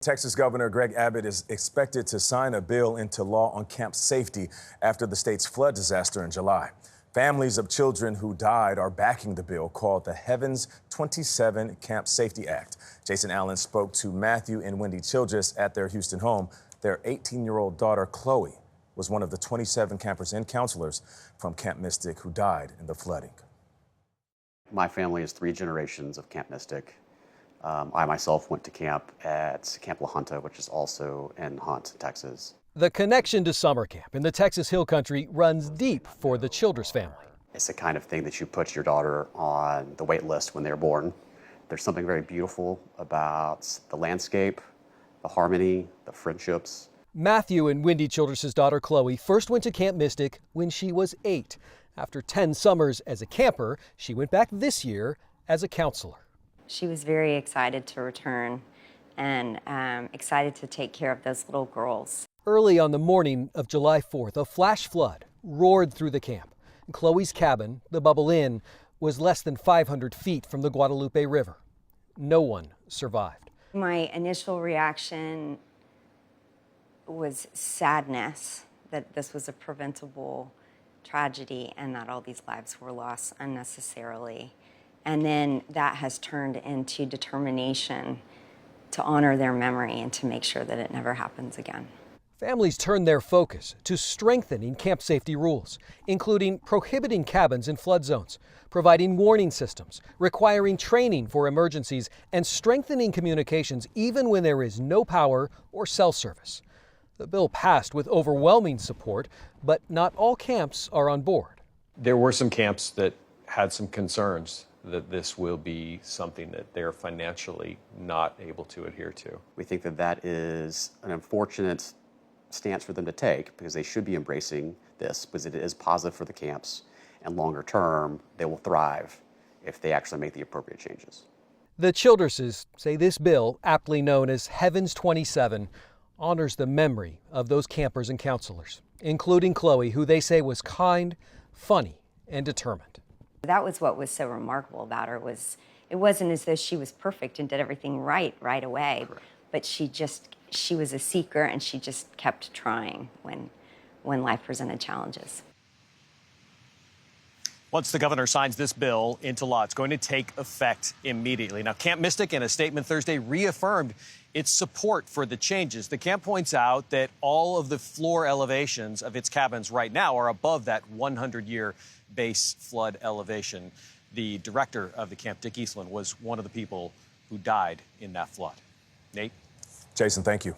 Texas Governor Greg Abbott is expected to sign a bill into law on camp safety after the state's flood disaster in July. Families of children who died are backing the bill called the Heavens 27 Camp Safety Act. Jason Allen spoke to Matthew and Wendy Childress at their Houston home. Their 18-year-old daughter, Chloe, was one of the 27 campers and counselors from Camp Mystic who died in the flooding. My family is 3 generations of Camp Mystic. I myself went to camp at Camp La Junta, which is also in Hunt, Texas. The connection to summer camp in the Texas Hill Country runs deep for the Childress family. It's the kind of thing that you put your daughter on the wait list when they're born. There's something very beautiful about the landscape, the harmony, the friendships. Matthew and Wendy Childress' daughter Chloe first went to Camp Mystic when she was 8. After 10 summers as a camper, she went back this year as a counselor. She was very excited to return and excited to take care of those little girls. Early on the morning of July 4th, a flash flood roared through the camp. Chloe's cabin, the Bubble Inn, was less than 500 feet from the Guadalupe River. No one survived. My initial reaction was sadness that this was a preventable tragedy and that all these lives were lost unnecessarily. And then that has turned into determination to honor their memory and to make sure that it never happens again. Families turned their focus to strengthening camp safety rules, including prohibiting cabins in flood zones, providing warning systems, requiring training for emergencies, and strengthening communications even when there is no power or cell service. The bill passed with overwhelming support, but not all camps are on board. There were some camps that had some concerns that this will be something that they're financially not able to adhere to. We think that that is an unfortunate stance for them to take because they should be embracing this because it is positive for the camps, and longer term they will thrive if they actually make the appropriate changes. The Childresses say this bill, aptly known as Heavens 27, honors the memory of those campers and counselors, including Chloe, who they say was kind, funny, and determined. That was what was so remarkable about her. It wasn't as though she was perfect and did everything right away. Correct. But she was a seeker, and she just kept trying when life presented challenges. Once the governor signs this bill into law, it's going to take effect immediately. Now, Camp Mystic, in a statement Thursday, reaffirmed its support for the changes. The camp points out that all of the floor elevations of its cabins right now are above that 100-year base flood elevation. The director of the camp, Dick Eastland, was one of the people who died in that flood. Nate? Jason, thank you.